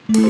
Before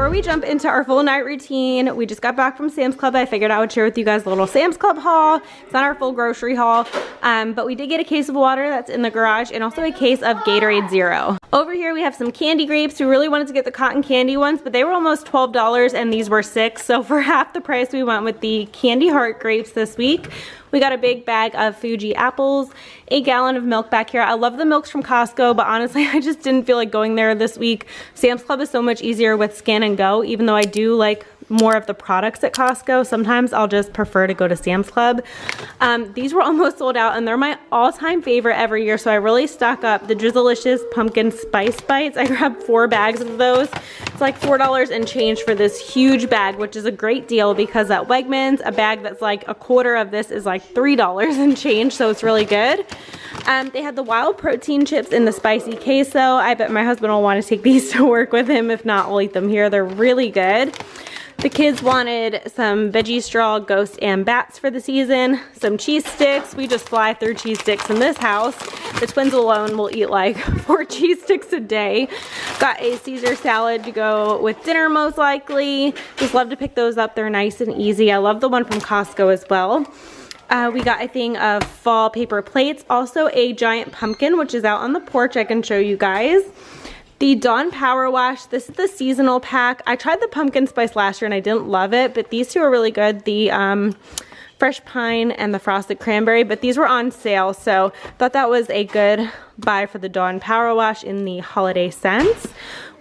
we jump into our full night routine, we just got back from Sam's Club. I figured I would share with you guys a little Sam's Club haul. It's not our full grocery haul, but we did get a case of water that's in the garage and also a case of Gatorade Zero. Over here we have some candy grapes. We really wanted to get the cotton candy ones, but they were almost $12 and these were $6. So for half the price, we went with the candy heart grapes this week. We got a big bag of Fuji apples, a gallon of milk back here. I love the milks from Costco, but honestly, I just didn't feel like going there this week. Sam's Club is so much easier with scan and go, even though I do like more of the products at Costco. Sometimes I'll just prefer to go to Sam's Club. These were almost sold out and they're my all-time favorite every year, so I really stock up. The Drizzlicious Pumpkin Spice Bites, I grabbed 4 bags of those. It's like $4 and change for this huge bag, which is a great deal because at Wegmans, a bag that's like a quarter of this is like $3 and change, so it's really good. They had the wild protein chips in the spicy queso. I bet my husband will want to take these to work with him. If not, we'll eat them here. They're really good. The kids wanted some veggie straw, ghosts, and bats for the season. Some cheese sticks. We just fly through cheese sticks in this house. The twins alone will eat like 4 cheese sticks a day. Got a Caesar salad to go with dinner most likely. Just love to pick those up. They're nice and easy. I love the one from Costco as well. We got a thing of fall paper plates. Also a giant pumpkin, which is out on the porch. I can show you guys. The Dawn Power Wash, this is the seasonal pack. I tried the pumpkin spice last year and I didn't love it, but these two are really good. The fresh pine and the frosted cranberry, but these were on sale, so thought that was a good buy for the Dawn Power Wash in the holiday sense.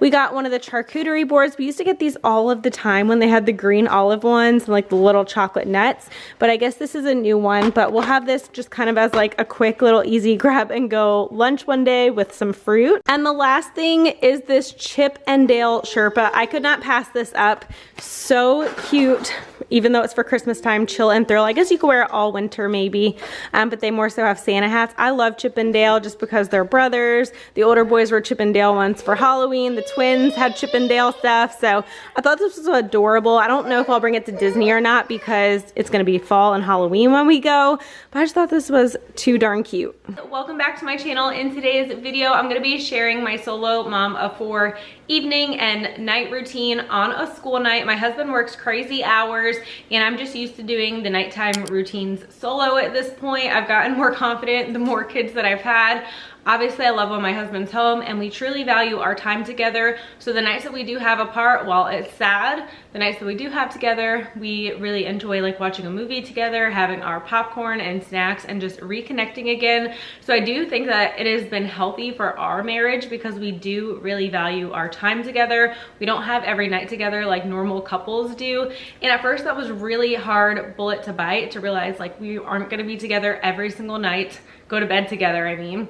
We got one of the charcuterie boards. We used to get these all of the time when they had the green olive ones and like the little chocolate nuts, but I guess this is a new one. But we'll have this just kind of as like a quick little easy grab and go lunch one day with some fruit. And the last thing is this Chip and Dale Sherpa. I could not pass this up. So cute. Even though it's for Christmas time, chill and thrill. I guess you could wear it all winter maybe, but they more so have Santa hats. I love Chip and Dale just because they're brothers. The older boys were Chip and Dale ones for Halloween. The twins had Chip and Dale stuff, so I thought this was adorable. I don't know if I'll bring it to Disney or not because it's gonna be fall and Halloween when we go, but I just thought this was too darn cute. Welcome back to my channel. In today's video, I'm gonna be sharing my solo mom of 4 evening and night routine on a school night. My husband works crazy hours and I'm just used to doing the nighttime routines solo at this point. I've gotten more confident the more kids that I've had. Obviously, I love when my husband's home and we truly value our time together. So the nights that we do have apart, while it's sad, the nights that we do have together, we really enjoy like watching a movie together, having our popcorn and snacks and just reconnecting again. So I do think that it has been healthy for our marriage because we do really value our time together. We don't have every night together like normal couples do. And at first that was really hard bullet to bite, to realize like we aren't gonna be together every single night, go to bed together, I mean.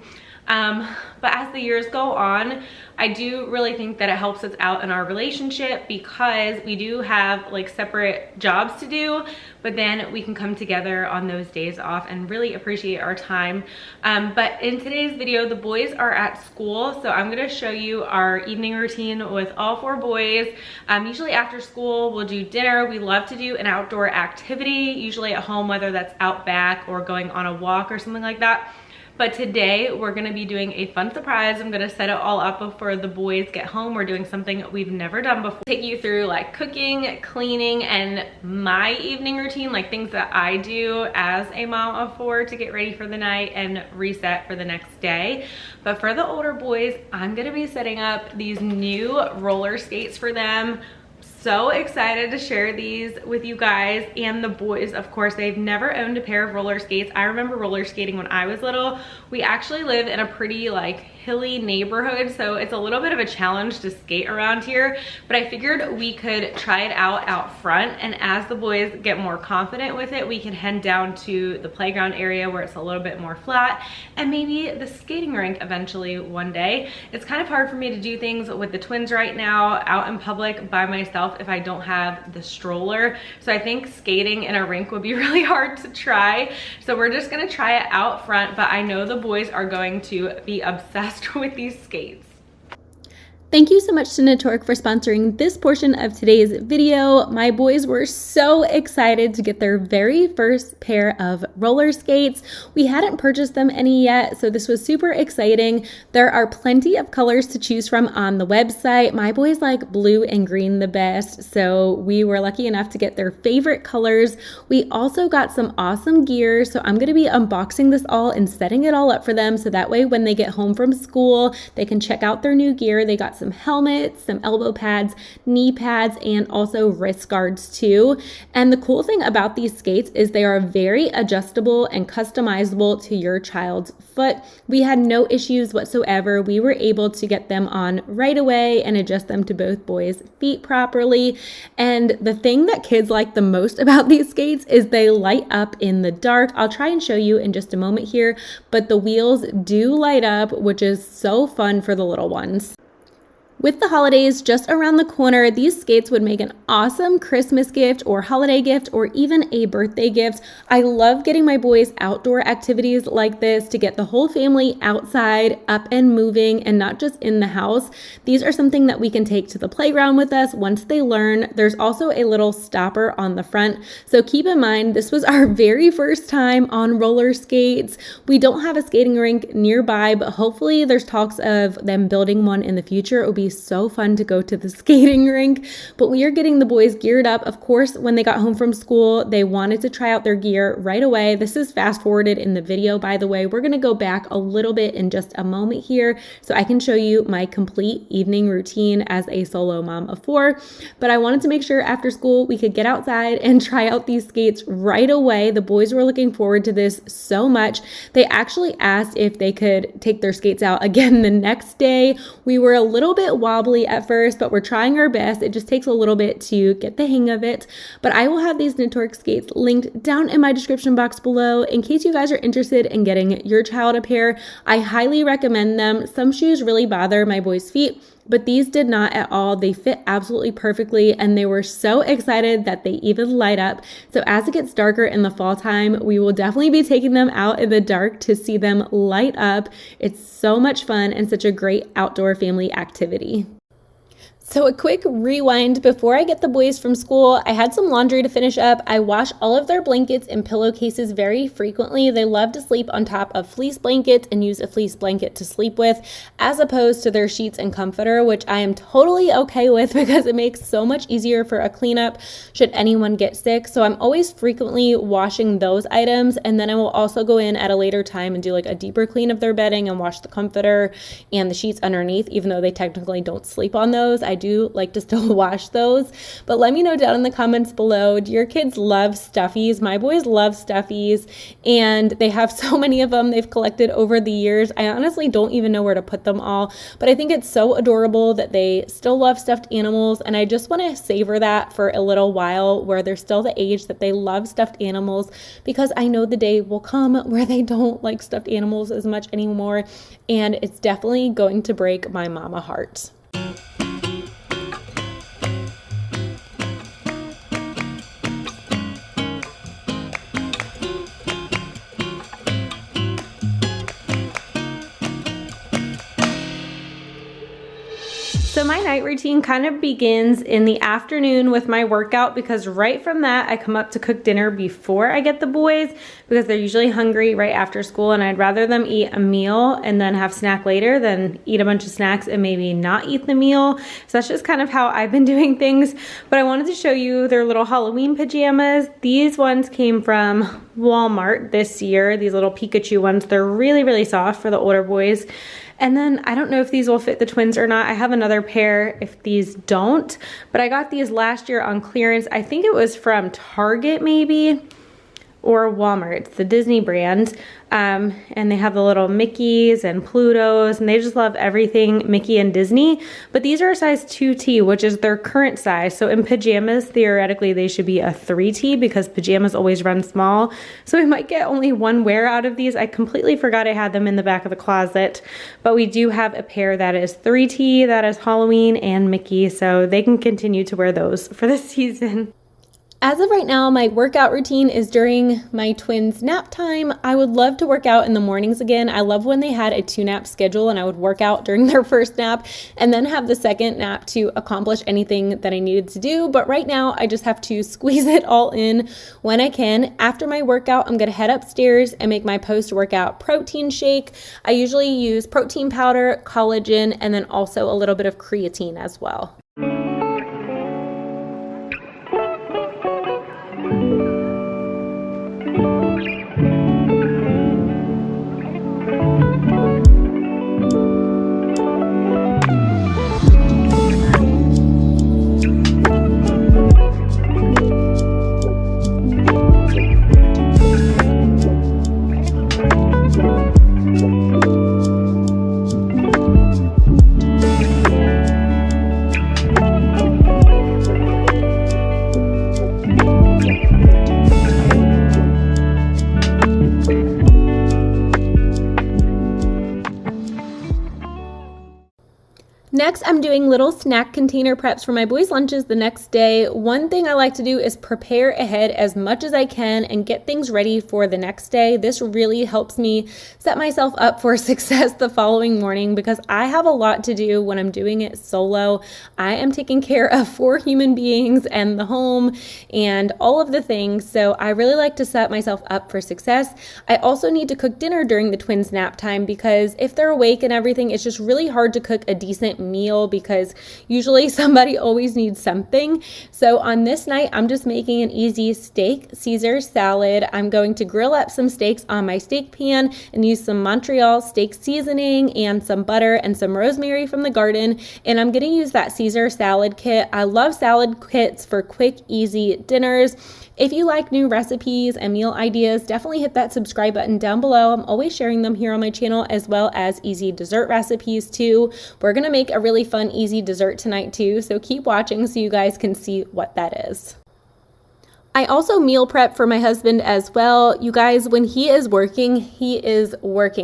But as the years go on, I do really think that it helps us out in our relationship because we do have like separate jobs to do, but then we can come together on those days off and really appreciate our time. But in today's video, the boys are at school, so I'm gonna show you our evening routine with all 4 boys. Usually after school, we'll do dinner. We love to do an outdoor activity, usually at home, whether that's out back or going on a walk or something like that. But today we're gonna be doing a fun surprise. I'm gonna set it all up before the boys get home. We're doing something we've never done before. Take you through like cooking, cleaning, and my evening routine, like things that I do as a mom of 4 to get ready for the night and reset for the next day. But for the older boys, I'm gonna be setting up these new roller skates for them. So excited to share these with you guys and the boys. Of course, they've never owned a pair of roller skates. I remember roller skating when I was little. We actually live in a pretty like hilly neighborhood, so it's a little bit of a challenge to skate around here, but I figured we could try it out front, and as the boys get more confident with it, we can head down to the playground area where it's a little bit more flat, and maybe the skating rink eventually one day. It's kind of hard for me to do things with the twins right now out in public by myself if I don't have the stroller, so I think skating in a rink would be really hard to try. So we're just gonna try it out front, but I know the boys are going to be obsessed with these skates. Thank you so much to Nattork for sponsoring this portion of today's video. My boys were so excited to get their very first pair of roller skates. We hadn't purchased them any yet, so this was super exciting. There are plenty of colors to choose from on the website. My boys like blue and green the best, so we were lucky enough to get their favorite colors. We also got some awesome gear, so I'm gonna be unboxing this all and setting it all up for them, so that way when they get home from school, they can check out their new gear. They got some helmets, some elbow pads, knee pads, and also wrist guards too. And the cool thing about these skates is they are very adjustable and customizable to your child's foot. We had no issues whatsoever. We were able to get them on right away and adjust them to both boys' feet properly. And the thing that kids like the most about these skates is they light up in the dark. I'll try and show you in just a moment here, but the wheels do light up, which is so fun for the little ones. With the holidays just around the corner, these skates would make an awesome Christmas gift or holiday gift or even a birthday gift. I love getting my boys outdoor activities like this to get the whole family outside, up and moving, and not just in the house. These are something that we can take to the playground with us once they learn. There's also a little stopper on the front. So keep in mind, this was our very first time on roller skates. We don't have a skating rink nearby, but hopefully there's talks of them building one in the future. It would be so fun to go to the skating rink, but we are getting the boys geared up. Of course, when they got home from school, they wanted to try out their gear right away. This is fast forwarded in the video, by the way. We're going to go back a little bit in just a moment here so I can show you my complete evening routine as a solo mom of 4, but I wanted to make sure after school we could get outside and try out these skates right away. The boys were looking forward to this so much. They actually asked if they could take their skates out again the next day. We were a little bit wobbly at first, but we're trying our best. It just takes a little bit to get the hang of it. But I will have these Nattork skates linked down in my description box below in case you guys are interested in getting your child a pair. I highly recommend them. Some shoes really bother my boys' feet, but these did not at all. They fit absolutely perfectly, and they were so excited that they even light up. So as it gets darker in the fall time, we will definitely be taking them out in the dark to see them light up. It's so much fun and such a great outdoor family activity. So a quick rewind before I get the boys from school. I had some laundry to finish up. I wash all of their blankets and pillowcases very frequently. They love to sleep on top of fleece blankets and use a fleece blanket to sleep with, as opposed to their sheets and comforter, which I am totally okay with because it makes so much easier for a cleanup should anyone get sick. So I'm always frequently washing those items, and then I will also go in at a later time and do like a deeper clean of their bedding and wash the comforter and the sheets underneath, even though they technically don't sleep on those. I do like to still wash those, but let me know down in the comments below, do your kids love stuffies? My boys love stuffies, and they have so many of them they've collected over the years. I honestly don't even know where to put them all, but I think it's so adorable that they still love stuffed animals, and I just want to savor that for a little while where they're still the age that they love stuffed animals, because I know the day will come where they don't like stuffed animals as much anymore, and it's definitely going to break my mama heart. So my night routine kind of begins in the afternoon with my workout, because right from that I come up to cook dinner before I get the boys, because they're usually hungry right after school, and I'd rather them eat a meal and then have snack later than eat a bunch of snacks and maybe not eat the meal. So that's just kind of how I've been doing things. But I wanted to show you their little Halloween pajamas. These ones came from Walmart this year, these little Pikachu ones. They're really, really soft for the older boys. And then I don't know if these will fit the twins or not. I have another pair if these don't, but I got these last year on clearance. I think it was from Target maybe, or Walmart. It's the Disney brand. And they have the little Mickeys and Plutos, and they just love everything Mickey and Disney. But these are a size 2T, which is their current size. So in pajamas, theoretically, they should be a 3T, because pajamas always run small. So we might get only one wear out of these. I completely forgot I had them in the back of the closet. But we do have a pair that is 3T, that is Halloween and Mickey. So they can continue to wear those for the season. As of right now, my workout routine is during my twins' nap time. I would love to work out in the mornings again. I love when they had a 2-nap schedule and I would work out during their first nap and then have the second nap to accomplish anything that I needed to do. But right now, I just have to squeeze it all in when I can. After my workout, I'm going to head upstairs and make my post-workout protein shake. I usually use protein powder, collagen, and then also a little bit of creatine as well. Next, I'm doing little snack container preps for my boys' lunches the next day. One thing I like to do is prepare ahead as much as I can and get things ready for the next day. This really helps me set myself up for success the following morning, because I have a lot to do when I'm doing it solo. I am taking care of 4 human beings and the home and all of the things, so I really like to set myself up for success. I also need to cook dinner during the twins' nap time, because if they're awake and everything, it's just really hard to cook a decent meal, because usually somebody always needs something. So on this night, I'm just making an easy steak Caesar salad. I'm going to grill up some steaks on my steak pan and use some Montreal steak seasoning and some butter and some rosemary from the garden. And I'm going to use that Caesar salad kit. I love salad kits for quick, easy dinners. If you like new recipes and meal ideas, definitely hit that subscribe button down below. I'm always sharing them here on my channel, as well as easy dessert recipes too. We're gonna make a really fun, easy dessert tonight too, so keep watching so you guys can see what that is. I also meal prep for my husband as well. You guys, when he is working,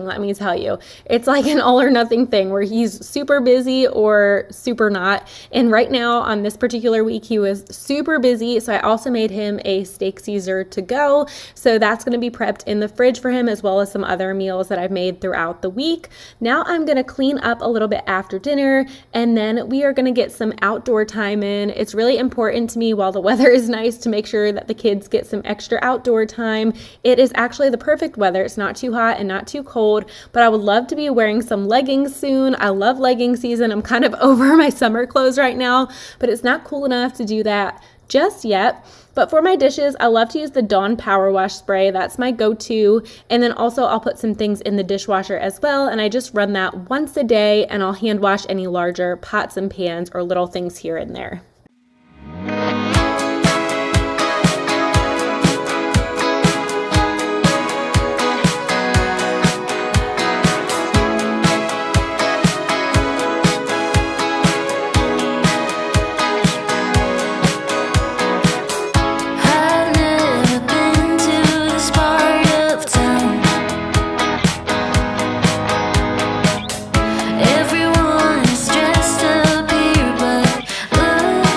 let me tell you. It's like an all or nothing thing where he's super busy or super not. And right now on this particular week, he was super busy. So I also made him a steak Caesar to go. So that's going to be prepped in the fridge for him, as well as some other meals that I've made throughout the week. Now I'm going to clean up a little bit after dinner, and then we are going to get some outdoor time in. It's really important to me while the weather is nice to make sure that the kids get some extra outdoor time. It is actually the perfect weather. It's not too hot and not too cold, but I would love to be wearing some leggings soon. I love legging season. I'm kind of over my summer clothes right now, but it's not cool enough to do that just yet. But for my dishes, I love to use the Dawn Power Wash spray. That's my go-to. And then also I'll put some things in the dishwasher as well. And I just run that once a day, and I'll hand wash any larger pots and pans or little things here and there. Everyone is dressed up here, but look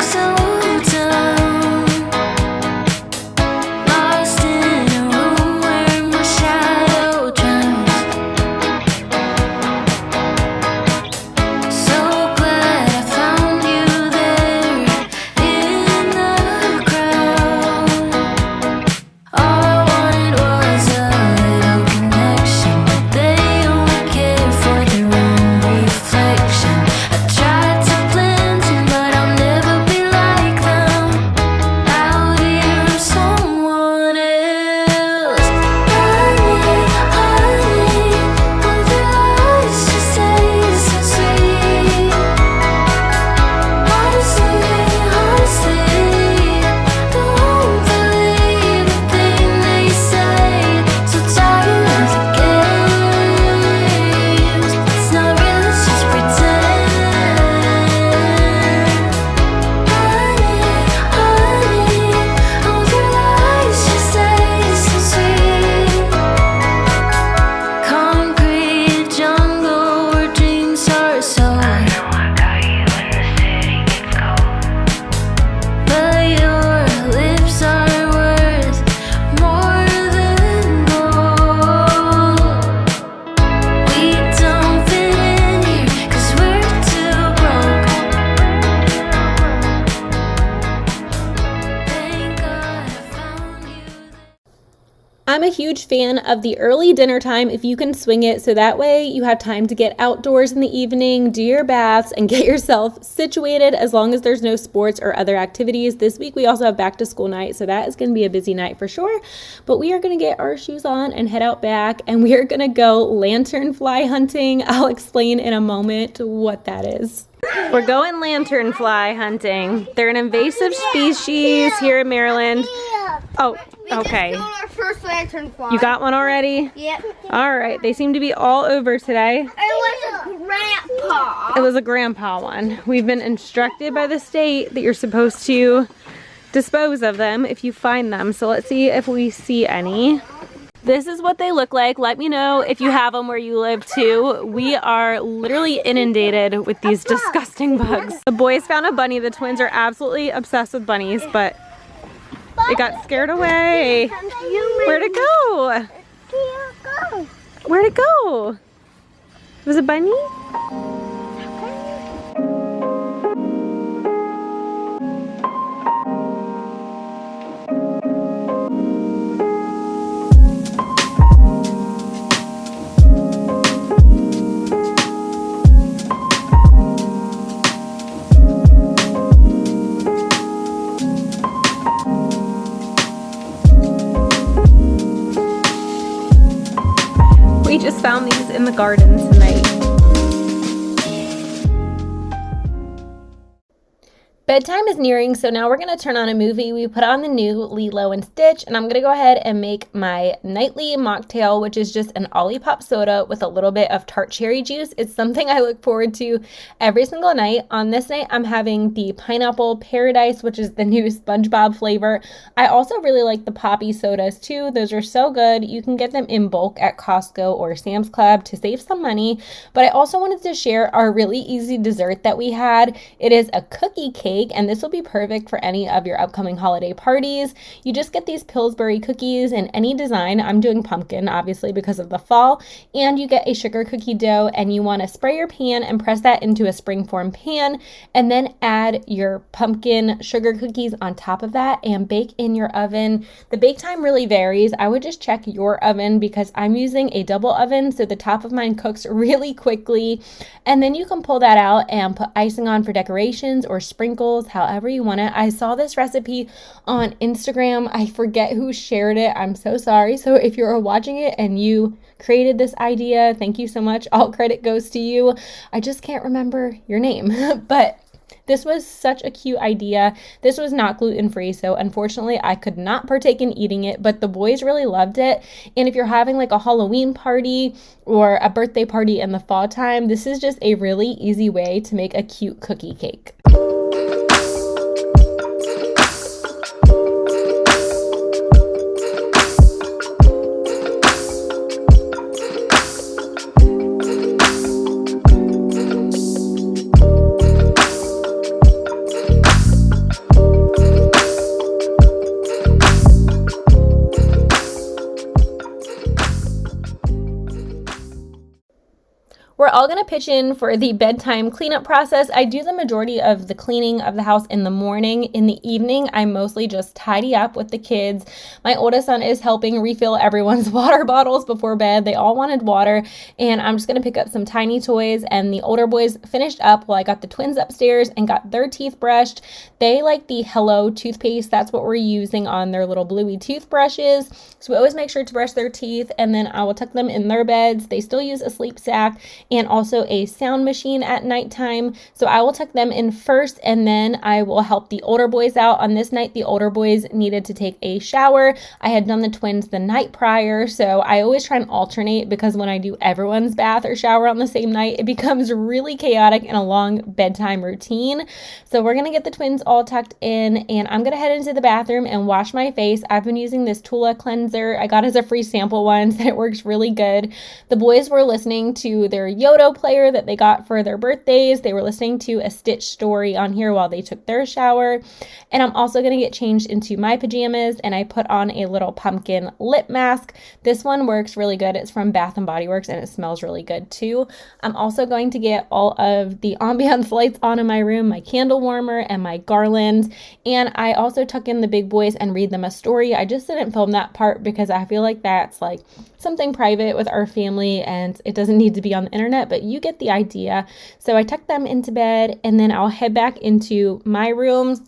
I'm a huge fan of the early dinner time if you can swing it, so that way you have time to get outdoors in the evening, do your baths, and get yourself situated as long as there's no sports or other activities. This week we also have back to school night, so that is going to be a busy night for sure. But we are going to get our shoes on and head out back, and we are going to go lanternfly hunting. I'll explain in a moment what that is. We're going lanternfly hunting. They're an invasive species here in Maryland. Oh, okay. Our first lanternfly. You got one already? Yep. All right. They seem to be all over today. It was a grandpa. It was a grandpa one. We've been instructed by the state that you're supposed to dispose of them if you find them. So let's see if we see any. This is what they look like. Let me know if you have them where you live too. We are literally inundated with these disgusting bugs. The boys found a bunny. The twins are absolutely obsessed with bunnies, but it got scared away. Where'd it go? Where'd it go? Was it a bunny? We just found these in the garden tonight. Bedtime is nearing, so now we're going to turn on a movie. We put on the new Lilo and Stitch, and I'm going to go ahead and make my nightly mocktail, which is just an Olipop soda with a little bit of tart cherry juice. It's something I look forward to every single night. On this night, I'm having the Pineapple Paradise, which is the new SpongeBob flavor. I also really like the Poppy sodas too. Those are so good. You can get them in bulk at Costco or Sam's Club to save some money. But I also wanted to share our really easy dessert that we had. It is a cookie cake, and this will be perfect for any of your upcoming holiday parties. You just get these Pillsbury cookies in any design. I'm doing pumpkin, obviously, because of the fall. And you get a sugar cookie dough, and you want to spray your pan and press that into a springform pan, and then add your pumpkin sugar cookies on top of that and bake in your oven. The bake time really varies. I would just check your oven because I'm using a double oven, so the top of mine cooks really quickly. And then you can pull that out and put icing on for decorations or sprinkles, however you want it. I saw this recipe on Instagram. I forget who shared it. I'm so sorry. So if you're watching it and you created this idea, thank you so much. All credit goes to you. I just can't remember your name, but this was such a cute idea. This was not gluten-free, so unfortunately I could not partake in eating it, but the boys really loved it. And if you're having like a Halloween party or a birthday party in the fall time, this is just a really easy way to make a cute cookie cake. We're all going to pitch in for the bedtime cleanup process. I do the majority of the cleaning of the house in the morning. In the evening, I mostly just tidy up with the kids. My oldest son is helping refill everyone's water bottles before bed. They all wanted water, and I'm just going to pick up some tiny toys, and the older boys finished up while I got the twins upstairs and got their teeth brushed. They like the Hello toothpaste. That's what we're using on their little bluey toothbrushes. So we always make sure to brush their teeth, and then I will tuck them in their beds. They still use a sleep sack and also a sound machine at nighttime. So I will tuck them in first, and then I will help the older boys out. On this night, the older boys needed to take a shower. I had done the twins the night prior, so I always try and alternate because when I do everyone's bath or shower on the same night, it becomes really chaotic and a long bedtime routine. So we're going to get the twins all tucked in, and I'm going to head into the bathroom and wash my face. I've been using this Tula cleanser. I got as a free sample once. It works really good. The boys were listening to their yoga Yoto player that they got for their birthdays. They were listening to a Stitch story on here while they took their shower. And I'm also going to get changed into my pajamas, and I put on a little pumpkin lip mask. This one works really good. It's from Bath & Body Works, and it smells really good too. I'm also going to get all of the ambiance lights on in my room, my candle warmer and my garland. And I also tuck in the big boys and read them a story. I just didn't film that part because I feel like that's like something private with our family and it doesn't need to be on the internet, but you get the idea. So I tuck them into bed, and then I'll head back into my room,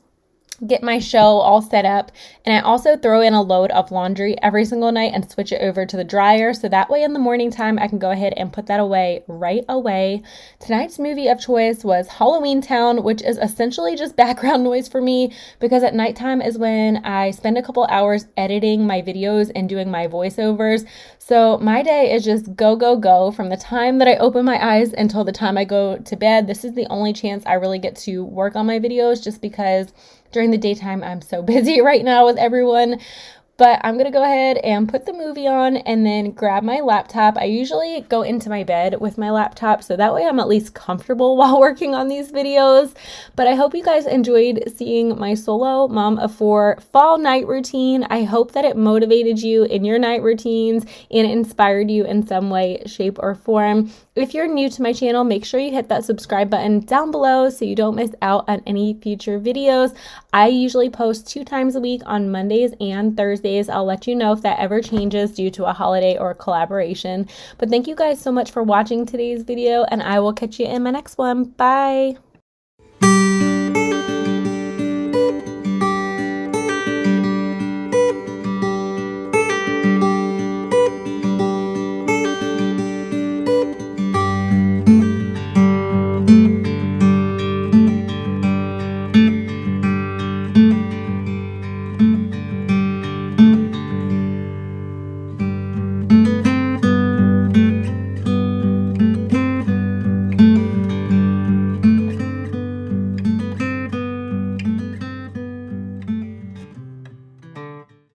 get my show all set up, and I also throw in a load of laundry every single night and switch it over to the dryer, so that way in the morning time I can go ahead and put that away right away. Tonight's movie of choice was Halloween Town, which is essentially just background noise for me because at nighttime is when I spend a couple hours editing my videos and doing my voiceovers. So my day is just go, go, go from the time that I open my eyes until the time I go to bed. This is the only chance I really get to work on my videos just because during the daytime, I'm so busy right now with everyone. But I'm going to go ahead and put the movie on and then grab my laptop. I usually go into my bed with my laptop, so that way I'm at least comfortable while working on these videos. But I hope you guys enjoyed seeing my solo mom of 4 fall night routine. I hope that it motivated you in your night routines and inspired you in some way, shape, or form. If you're new to my channel, make sure you hit that subscribe button down below so you don't miss out on any future videos. I usually post 2 times a week on Mondays and Thursdays. I'll let you know if that ever changes due to a holiday or a collaboration. But thank you guys so much for watching today's video, and I will catch you in my next one. Bye!